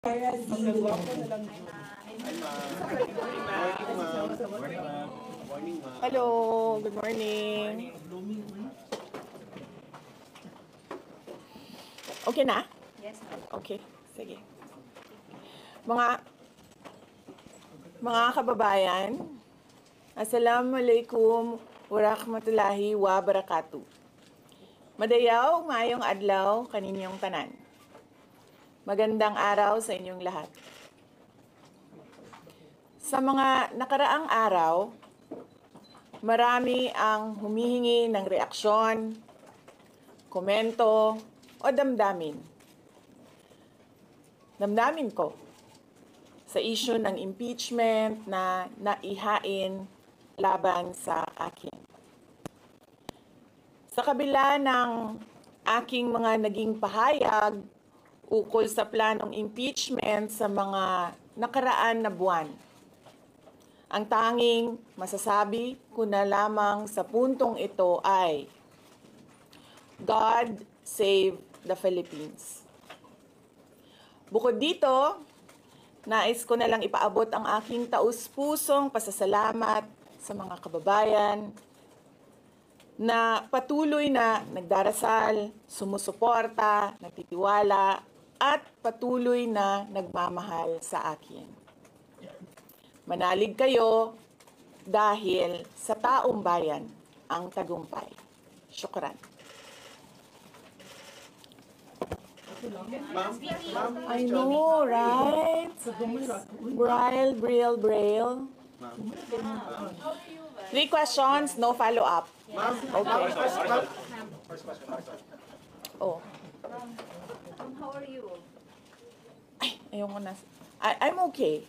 Hello, good morning. Okay na? Yes, ma'am. Okay, sige. Mga kababayan, Assalamualaikum warahmatullahi wabarakatuh. Madayaw, maayong adlaw kaninyong tanan. Magandang araw sa inyong lahat. Sa mga nakaraang araw, marami ang humihingi ng reaksyon, komento, o damdamin. Damdamin ko sa issue ng impeachment na naihain laban sa akin. Sa kabila ng aking mga naging pahayag ukol sa planong impeachment sa mga nakaraan na buwan, ang tanging masasabi ko na lamang sa puntong ito ay God save the Philippines. Bukod dito, nais ko na lang ipaabot ang aking taus-pusong pasasalamat sa mga kababayan na patuloy na nagdarasal, sumusuporta, nagtitiwala, at patuloy na nagmamahal sa akin. Manalig kayo dahil sa taong bayan ang tagumpay. Syukran. I know, right? Braille. 3 questions, no follow-up. Okay. Oh. How are you? Ay, ayoko na. I'm okay.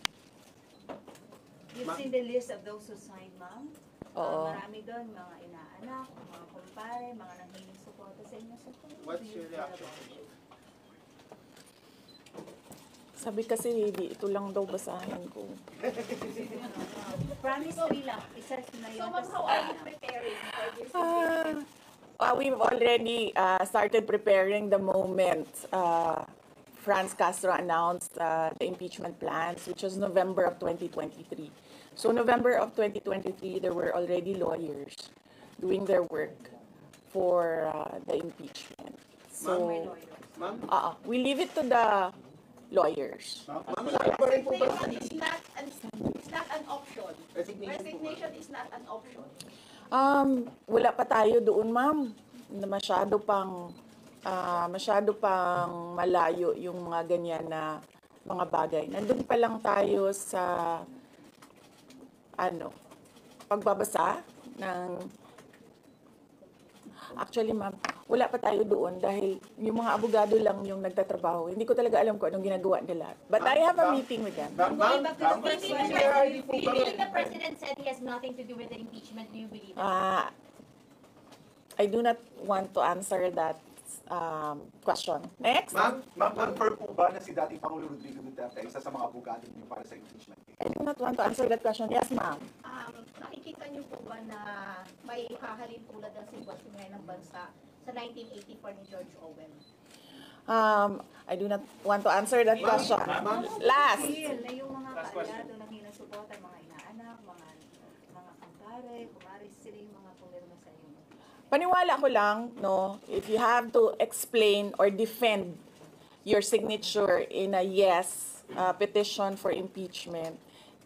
You've seen the list of those who signed, ma'am? Oo. Marami doon, mga inaanak, mga kumpare, mga nanghiling suporta sa inyo. What's your reaction? Sabi kasi, ito lang daw basahin ko. Promise me lang, isa na yun. So, how are you preparing for this? We've already started preparing the moment Franz Castro announced the impeachment plans, which was November of 2023. So November of 2023, there were already lawyers doing their work for the impeachment. So, we leave it to the lawyers. Resignation is not an option. Resignation is not an option. Wala pa tayo doon, ma'am. Masyado pang malayo yung mga ganyan na mga bagay. Nandun pa lang tayo sa pagbabasa ng actually, ma'am, wala pa tayo doon dahil yung mga abogado lang yung nagtatrabaho. Hindi ko talaga alam kung anong ginagawa nila. But I have a meeting with them. Going back to the president, the president said he has nothing to do with the impeachment. Do you believe that? I do not want to answer that question. Next. Ma'am, confirm po ba na si dating Pangulo Rodrigo Duterte ay isa sa mga abogado niyo para sa impeachment? I do not want to answer that question. Yes, ma'am. Nakikita niyo po ba na may hahalin tulad ng sitwasyon ngayon ng bansa sa 1984 ni George Orwell? I do not want to answer that question. Last. Na yung mga kaalyado, nanghiling suporta, mga inaanak, mga kumpare, kumari, sila yung mga pumirma sa inyo. Paniwala ko lang, no, if you have to explain or defend your signature in a yes petition for impeachment,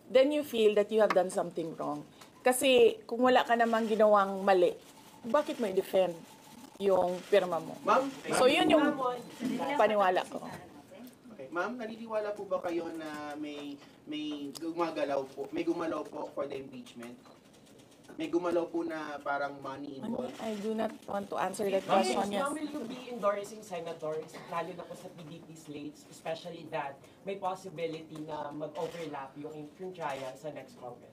then you feel that you have done something wrong. Kasi kung wala ka namang ginawang mali, bakit mo i-defend yung pirma mo? Ma'am, So yun yung paniwala ko. okay. Ma'am, naniniwala po ba kayo na may gumalaw po for the impeachment? May gumalaw po na parang money involved? I do not want to answer that question. Yes. Ma'am, will you be endorsing senators, lalo na po sa PDP slates, especially that may possibility na mag-overlap yung trial sa next Congress?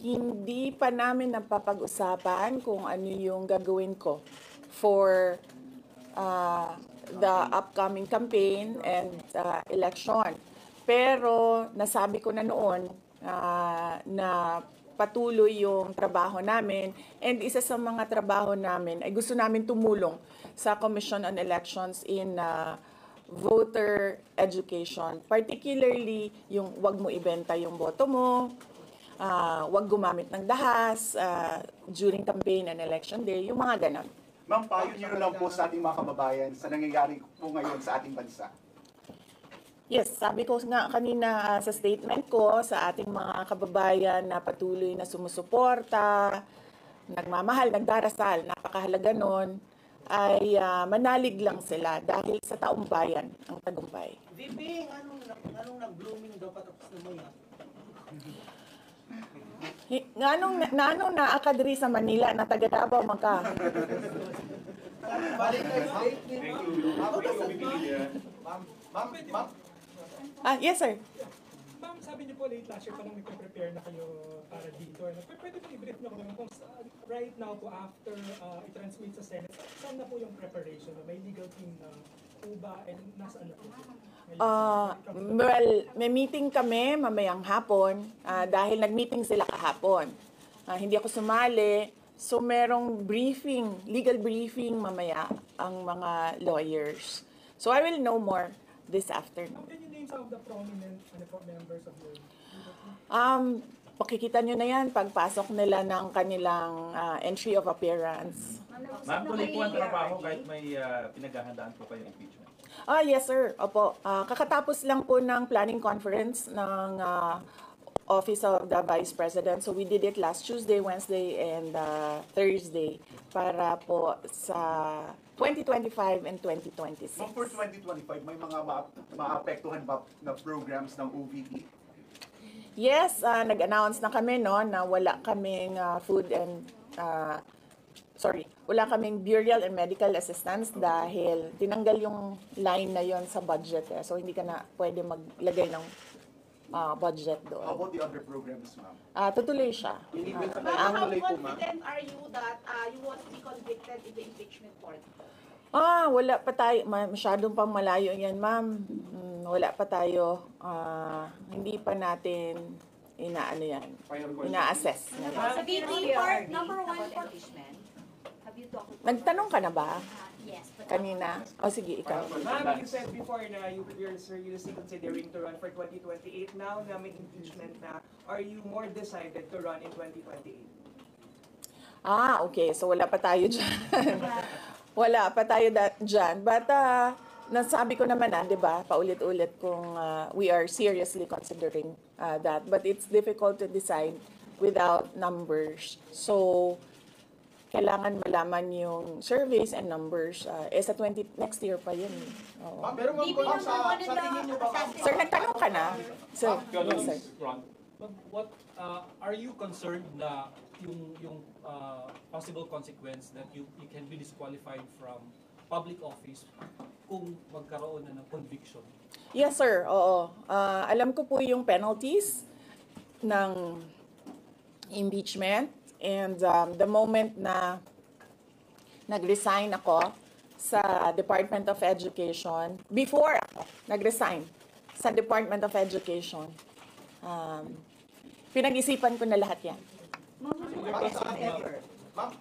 Hindi pa namin napapag-usapan kung ano yung gagawin ko for the upcoming campaign and election. Pero nasabi ko na noon na patuloy yung trabaho namin, and isa sa mga trabaho namin ay gusto namin tumulong sa Commission on Elections in voter education, particularly yung wag mo ibenta yung boto mo, wag gumamit ng dahas during campaign and election day, yung mga ganon. Ma'am, payo niyo na lang po sa ating mga kababayan sa nangyayari po ngayon sa ating bansa. Yes, sabi ko nga kanina sa statement ko sa ating mga kababayan na patuloy na sumusuporta, nagmamahal, nagdarasal, napakahalaga nun, ay manalig lang sila dahil sa taong bayan ang tagumpay. Bibing, anong nag-blooming daw patapos na mo yan? Nganong naaka diri sa Manila na taga Davao man ka? Valentine's Day. Ma'am, Yes sir. Ma'am, sabi niyo po late last year pa lang nagpe-prepare na kayo para dito. Pwede po i-brief niyo kung right now po after i-transmit sa Senate, saan na po yung preparation? May legal team na po ba and nasaan na po? Well, may meeting kami mamayang hapon dahil nag-meeting sila kahapon. Hindi ako sumali. So merong briefing, legal briefing mamaya ang mga lawyers. So I will know more this afternoon. Can you name some of the prominent members of your Pakikita nyo na yan pagpasok nila ng kanilang entry of appearance. Ma'am, tuloy po ang trabaho kahit may pinaghahandaan po kayo impeachment. Yes sir. Opo. Kakatapos lang po ng planning conference ng Office of the Vice President. So we did it last Tuesday, Wednesday, and Thursday para po sa 2025 and 2026. Ma'am, for 2025, may mga maapektuhan ba na programs ng OVP? Yes, nag-announce na kami na wala kaming wala kaming burial and medical assistance dahil tinanggal yung line na yon sa budget. So hindi ka na pwede maglagay ng budget How doon. about the other programs, ma'am? Tutuloy siya. How confident are you that you won't be convicted in the impeachment court? Wala pa tayo. Masyadong pang malayo yan, ma'am. Wala pa tayo. Hindi pa natin ina-assess. Sa BP part, number 1 for impeachment. Have you talked to Nagtanong ka na ba Yes. But kanina? Sige, ikaw. Ma'am, you said before na you're seriously considering to run for 2028. Now na may impeachment na, are you more decided to run in 2028? Okay. So wala pa tayo dyan. Wala pa tayo dyan. But nasabi ko naman di ba, paulit-ulit kung we are seriously considering that. But it's difficult to decide without numbers. So, kailangan malaman yung surveys and numbers. Sa next year pa yun. Oo. Ma'am, pero ma'am, sa tingin niyo ba, ma'am? Sir, nagtanong ka na? Sir, yes, sir. What are you concerned na yung possible consequence that you can be disqualified from public office kung magkaroon na ng conviction? Yes, sir. Oo. Alam ko po yung penalties ng impeachment. And the moment na nag-resign ako sa Department of Education, before ako nag-resign sa Department of Education, pinag-isipan ko na lahat yan. Ma'am,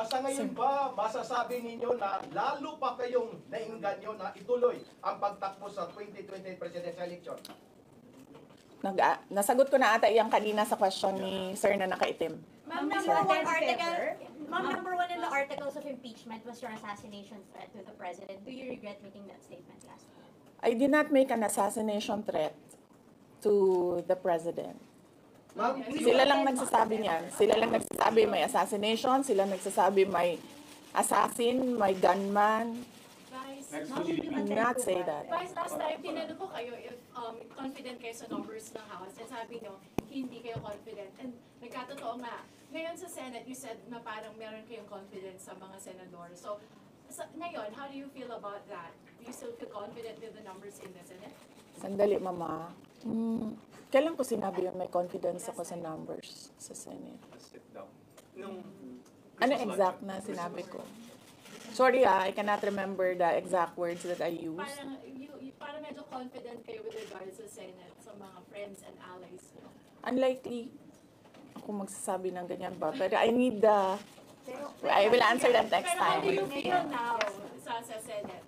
sa ngayon ba, masasabi ninyo na lalo pa kayong nainganyo na ituloy ang pagtakbo sa 2028 presidential election? Nasagot ko na ata iyang kanina sa question ni Sir na nakaitim. Ma'am, number one in the articles of impeachment was your assassination threat to the president. Do you regret making that statement last time? I did not make an assassination threat to the president. Sila lang nagsasabi niyan. Sila lang nagsasabi may assassination, sila nagsasabi may assassin, may gunman. Do not say that. Vice, last time, tinanong ko kayo if confident kayo sa numbers ng House. And sabi nyo, hindi kayo confident. And nagkatotoo nga. Ngayon sa Senate, you said na parang meron kayong confidence sa mga senador. So, ngayon, how do you feel about that? Do you still feel confident with the numbers in the Senate? Sandali, Mama. Kailan ko sinabi yun may confidence ako sa numbers sa Senate? Ano exact na sinabi ko? Sorry I cannot remember the exact words that I used. Parang medyo confident kayo with regards sa Senate, sa mga friends and allies nyo. Unlikely ako magsasabi ng ganyan ba. Pero I need I will answer that next Pero how time. do you feel now sa Senate?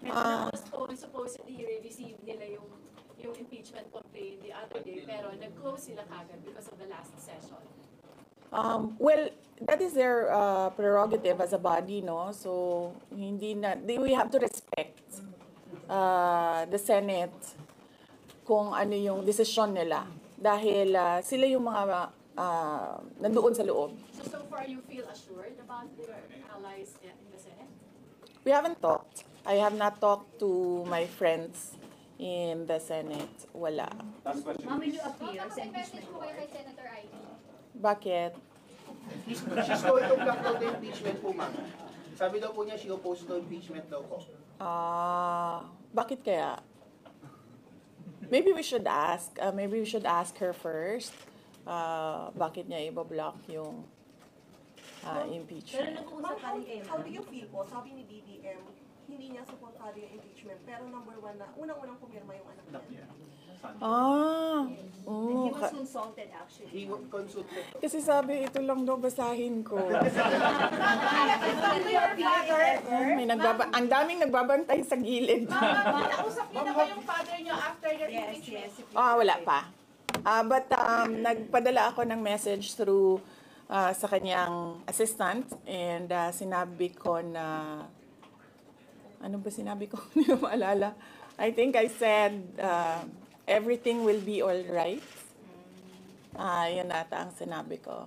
Medyo own supposedly received nila yung impeachment complaint the other day, pero nag-close sila kagad because of the last session. Well, that is their prerogative as a body, no? So, we have to respect the Senate kung ano yung desisyon nila. Dahil sila yung mga nandoon sa loob. So far you feel assured about your allies in the Senate? We haven't talked. I have not talked to my friends in the Senate. Wala. Last question. Ma'am, will you appear sa Message impeachment po kayo court? kay Senator Ivy. Bakit? She's going to block daw the impeachment po, ma'am. Sabi daw po niya, she opposed to impeachment daw po. Bakit kaya? Maybe we should ask. Maybe we should ask her first. Bakit niya i-block yung impeachment? How do you feel po? Sabi ni DDM, hindi niya supportado yung impeachment. Pero number one na, unang-unang pumirma yung anak niya. He was consulted actually. He consulted. Kasi sabi, ito lang daw basahin ko. Ang daming nagbabantay sa gilid. Nakausap niyo na ba yung father niyo after your impeachment? Wala pa. But nagpadala ako ng message through sa kanyang assistant and sinabi ko na, ano ba sinabi ko? Hindi ko maalala. I think I said, everything will be all right. Yun ata ang sinabi ko.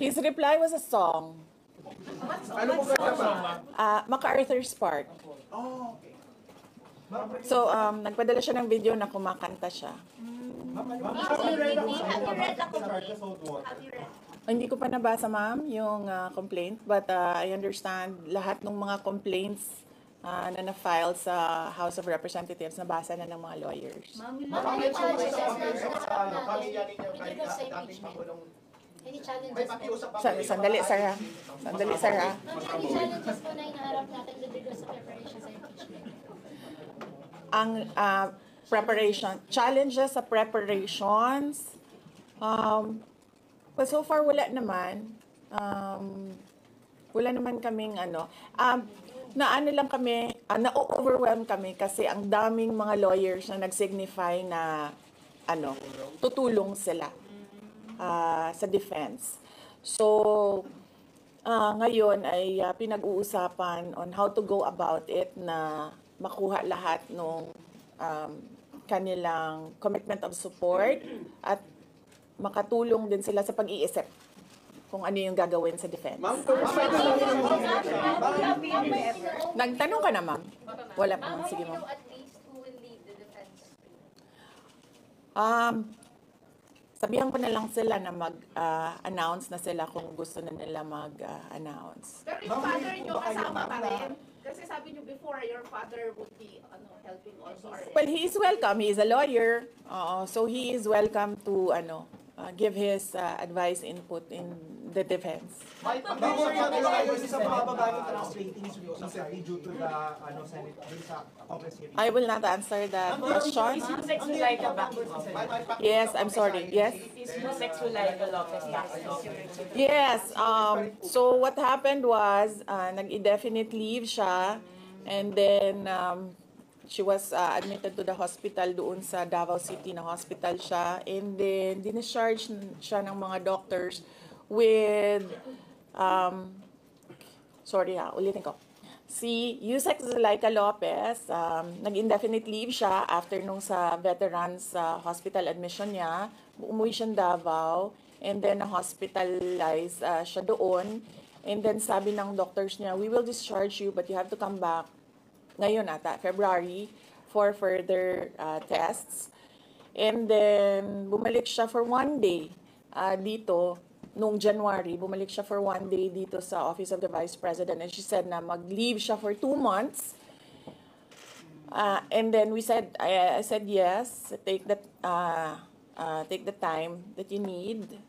His reply was a song. Ano po ba? MacArthur's Park. Oh, okay. So, nagpadala siya ng video na kumakanta siya. Hindi ko pa nabasa, ma'am, yung complaint. But I understand lahat ng mga complaints na na-file sa House of Representatives, nabasa na ng mga lawyers. Bakit sa pamilya ninyo kahit dating Pangulong Any challenges may po? pakiusap pa Sandali, Sarah. Sandali, Sarah. Ma'am, any challenges po na hinaharap natin with regards sa preparation sa impeachment? Ang challenges sa preparations, well, so far wala naman. Wala naman kaming na-overwhelm kami kasi ang daming mga lawyers na nag-signify na tutulong sila sa defense. So, ngayon ay pinag-uusapan on how to go about it na makuha lahat ng kanilang commitment of support at makatulong din sila sa pag-iisip kung ano yung gagawin sa defense. Nagtanong ka na, ma'am? Wala pa. Sige, ma'am. At least who will lead the defense? Sabihan ko na lang sila na mag-announce na sila kung gusto na nila mag-announce. Pero yung father nyo kasama pa rin? Kasi sabi nyo before, your father would be helping also. Well, he is welcome. He is a lawyer. So he is welcome to give his advice, input in the defense. I will not answer that question. Yes, I'm sorry. Yes? Yes. So what happened was, nag-indefinite leave siya, and then she was admitted to the hospital doon sa Davao City na hospital siya, and then discharge siya ng mga doctors with ulitin ko. Si Yusek Zulaika Lopez, nag-indefinite leave siya after nung sa veterans hospital admission niya. Umuwi siya Davao, and then hospitalized siya doon. And then sabi ng doctors niya, we will discharge you but you have to come back ngayon ata, February, for further tests. And then bumalik siya for 1 day dito. Noong January, bumalik siya for 1 day dito sa Office of the Vice President, and she said na mag-leave siya for 2 months. And then I said yes, take the time that you need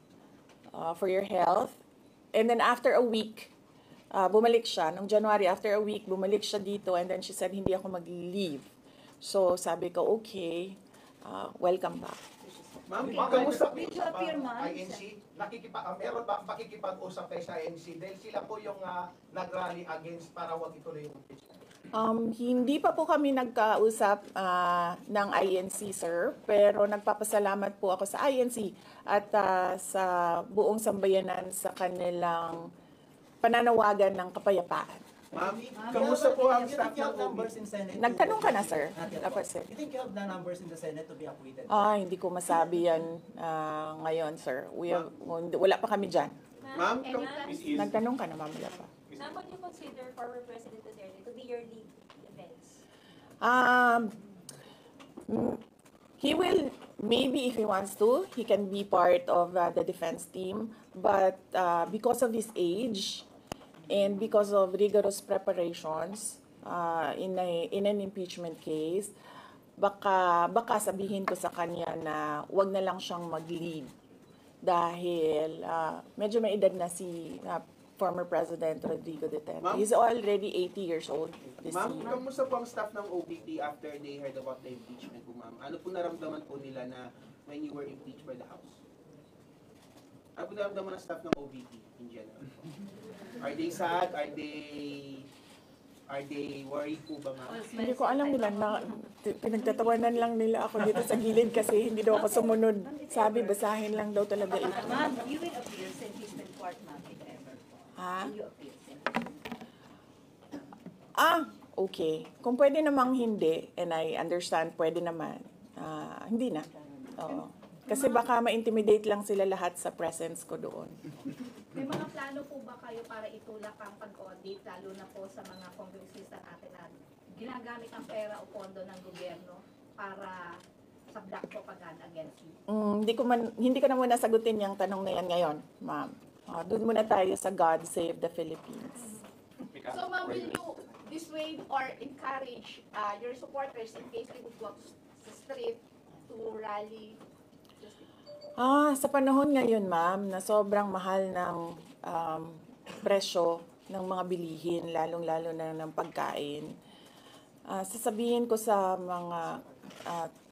for your health. And then after a week, bumalik siya. Noong January, after a week, bumalik siya dito, and then she said, hindi ako mag-leave. So sabi ko, okay, welcome back. Ma'am, kamusta po sa INC? Meron ba pakikipag-usap kayo sa INC? Dahil sila po yung nag-rally against para wag ituloy yung impeachment. Hindi pa po kami nagkausap ng INC, sir, pero nagpapasalamat po ako sa INC at sa buong sambayanan sa kanilang pananawagan ng kapayapaan. Ma'am, kamusta po ang staff ng numbers in Senate? Nagtanong ka na, sir? Dapat, sir. You think you have the numbers in the Senate to be acquitted? Hindi ko masabi yan ngayon, sir. Wala pa kami dyan. Ma'am, Nagtanong ka na, ma'am. Wala pa. Ma'am, would you consider former President Duterte to be your lead defense? He will, maybe if he wants to, he can be part of the defense team. But because of his age and because of rigorous preparations in an impeachment case, baka sabihin ko sa kanya na wag na lang siyang mag-lead dahil medyo may edad na si former President Rodrigo Duterte. He's already 80 years old this Ma'am, year. kamusta po ang staff ng OPP after they heard about the impeachment po, ma'am? Ano po naramdaman po nila na when you were impeached by the House? Ano po naramdaman ng staff ng OPP in general? Are they sad? Are they worried po ba, ma'am? Hindi ko alam nila na pinagtatawanan lang nila ako dito sa gilid kasi hindi daw ako sumunod. Sabi, basahin lang daw talaga ito. Ma'am, you will appear sa impeachment court, ma'am, if ever. Ha? Will you appear sa Okay. Kung pwede namang hindi, and I understand, pwede naman. Hindi na. Oo. Kasi baka ma-intimidate lang sila lahat sa presence ko doon. May mga plano po ba kayo para itulak ang pag-audit, lalo na po sa mga congressista natin na ginagamit ang pera o pondo ng gobyerno para sabdak propaganda against you? Hindi ko na muna sagutin yung tanong na yan ngayon, ma'am. Doon muna tayo sa God Save the Philippines. So, ma'am, will you dissuade or encourage your supporters in case they would go to the street to rally? Sa panahon ngayon, ma'am, na sobrang mahal ng presyo ng mga bilihin, lalong-lalo na ng pagkain, sasabihin ko sa mga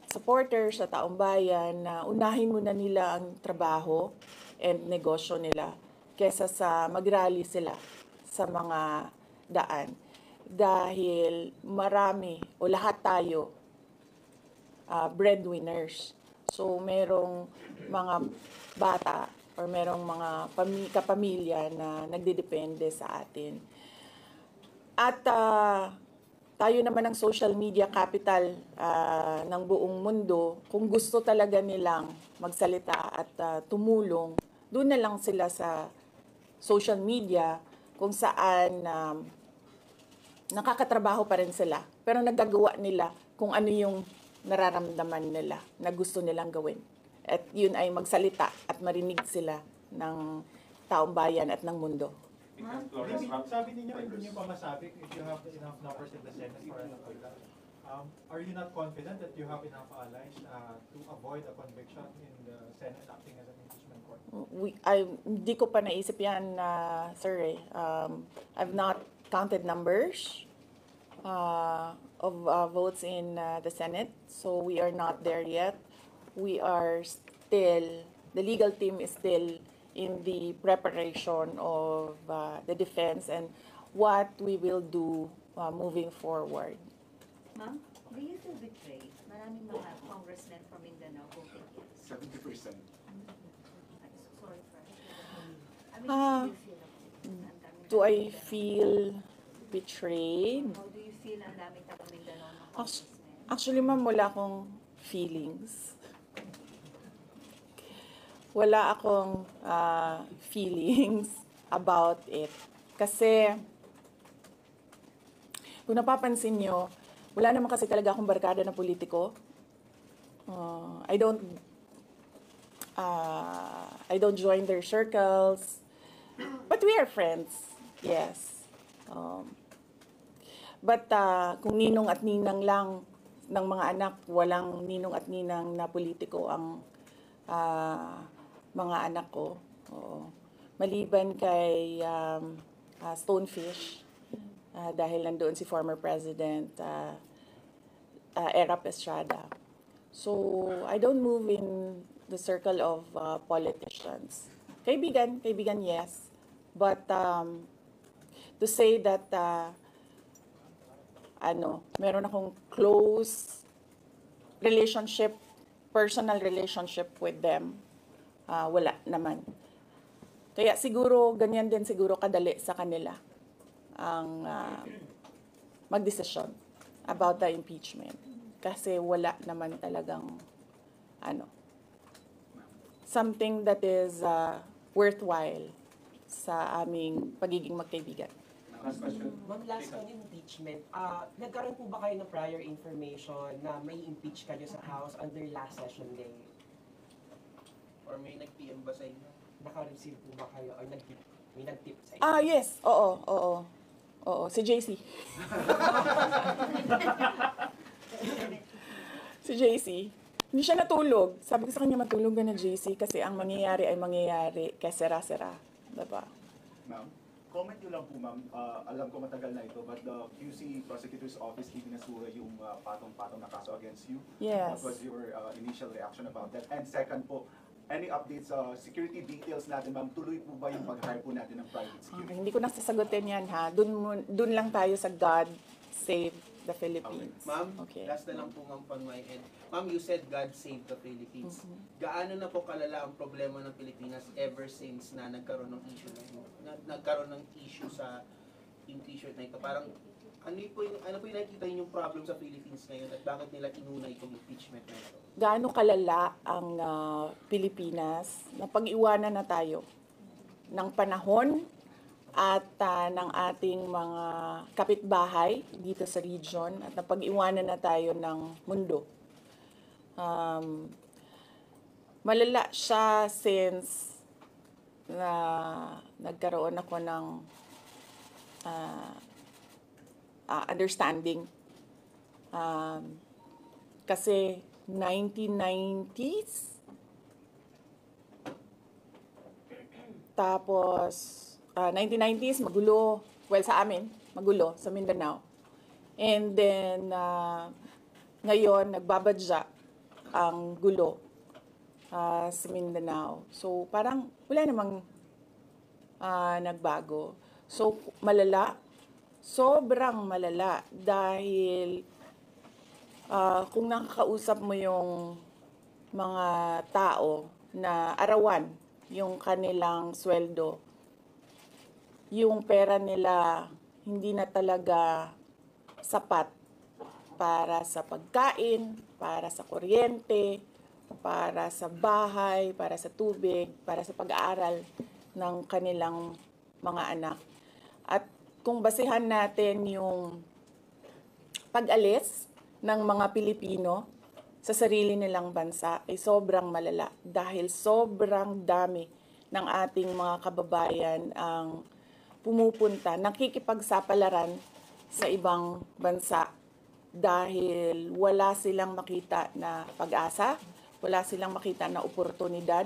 supporters sa taong bayan na unahin muna nila ang trabaho and negosyo nila kesa sa mag-rally sila sa mga daan. Dahil marami o lahat tayo breadwinners. So merong mga bata or merong mga kapamilya na nagdedepende sa atin. At tayo naman ang social media capital ng buong mundo. Kung gusto talaga nilang magsalita at tumulong, doon na lang sila sa social media kung saan nakakatrabaho pa rin sila. Pero nagagawa nila kung ano yung nararamdaman nila na gusto nilang gawin. At yun ay magsalita at marinig sila ng taong bayan at ng mundo. Sabi ninyo, hindi niyo pa masabi if you have enough numbers in the Senate for an acquittal. Are you not confident that you have enough allies to avoid a conviction in the Senate acting as an impeachment court? Hindi ko pa naisip yan, sir. I've not counted numbers of votes in the Senate, so we are not there yet. We are still, the legal team is still in the preparation of the defense and what we will do moving forward. Ma'am, do you feel betrayed? Maraming mga congressmen from Mindanao voted yes. 70%. Sorry for it. Do I feel betrayed? How do you feel ang daming taga Mindanao na congressmen? Actually, ma'am, wala akong feelings. Wala akong feelings about it. Kasi, kung napapansin nyo, wala naman kasi talaga akong barkada na politiko. I don't join their circles. But we are friends. Yes. But kung ninong at ninang lang ng mga anak, walang ninong at ninang na politiko ang mga anak ko. Maliban kay Stonefish, dahil nandoon si former President Erap Estrada. So, I don't move in the circle of politicians. Kaibigan, yes. But to say that meron akong close relationship, personal relationship with them. Wala naman. Kaya siguro, ganyan din siguro kadali sa kanila ang magdesisyon about the impeachment. Kasi wala naman talagang something that is worthwhile sa aming pagiging magkaibigan. Last question. Ma'am, last on impeachment. Nagkaroon po ba kayo ng prior information na may impeach kayo sa House on their last session day? Or may nag-PM ba sa inyo? Naka-receive po ba kayo or may nag-tip sa inyo? Yes. Oo. Si JC. Si JC. Hindi siya natulog. Sabi ko sa kanya, matulog ka na, JC, kasi ang mangyayari ay mangyayari kaya sera-sera. Diba? Ma'am, comment nyo lang po, ma'am. Alam ko matagal na ito, but the QC Prosecutor's Office ibinasura yung patong-patong na kaso against you. Yes. What was your initial reaction about that? And second po, any updates sa security details natin, ma'am? Tuloy po ba yung pag-hire po natin ng private security? Hindi ko nasasagutin yan, ha? Dun lang tayo sa God Save the Philippines. Okay. Ma'am, Okay. last na lang po ng on my end. Ma'am, you said God save the Philippines. Gaano na po kalala ang problema ng Pilipinas ever since na nagkaroon ng issue na ito? Nagkaroon ng issue sa impeachment na ito? Parang ano po yung nakikita yung problem sa Philippines ngayon at bakit nila inuna itong impeachment na ito? Gaano kalala ang Pilipinas na pag-iwanan na tayo ng panahon at ng ating mga kapitbahay dito sa region at napag-iwanan na tayo ng mundo. Malala siya since na nagkaroon ako ng understanding. Kasi 1990s, tapos 1990s, magulo. Well, sa amin, magulo, sa Mindanao. And then, ngayon, nagbabadya ang gulo sa Mindanao. So, parang wala namang nagbago. So, malala. Sobrang malala. Dahil, kung nakakausap mo yung mga tao na arawan yung kanilang sweldo, yung pera nila hindi na talaga sapat para sa pagkain, para sa kuryente, para sa bahay, para sa tubig, para sa pag-aaral ng kanilang mga anak. At kung basehan natin yung pag-alis ng mga Pilipino sa sarili nilang bansa ay sobrang malala dahil sobrang dami ng ating mga kababayan ang pumupunta, nakikipagsapalaran sa ibang bansa dahil wala silang makita na pag-asa, wala silang makita na oportunidad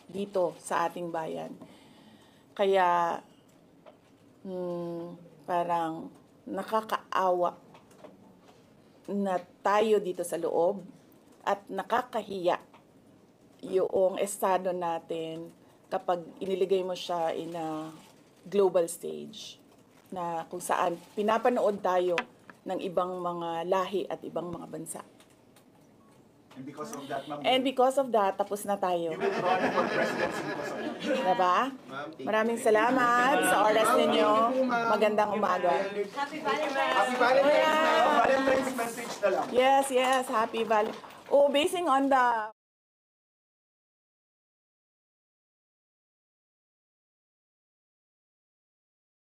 dito sa ating bayan. Kaya parang nakakaawa na tayo dito sa loob at nakakahiya yung estado natin kapag iniligay mo siya in a global stage na kung saan pinapanood tayo ng ibang mga lahi at ibang mga bansa. And because of that, ma'am, And because of that, tapos na tayo. you will run for presidency because of that. Diba? Maraming salamat sa oras ninyo. Magandang umaga. Happy Valentine's! Happy Valentine's Day! Valentine's message na lang. Yes. Happy Valentine's. Basing on the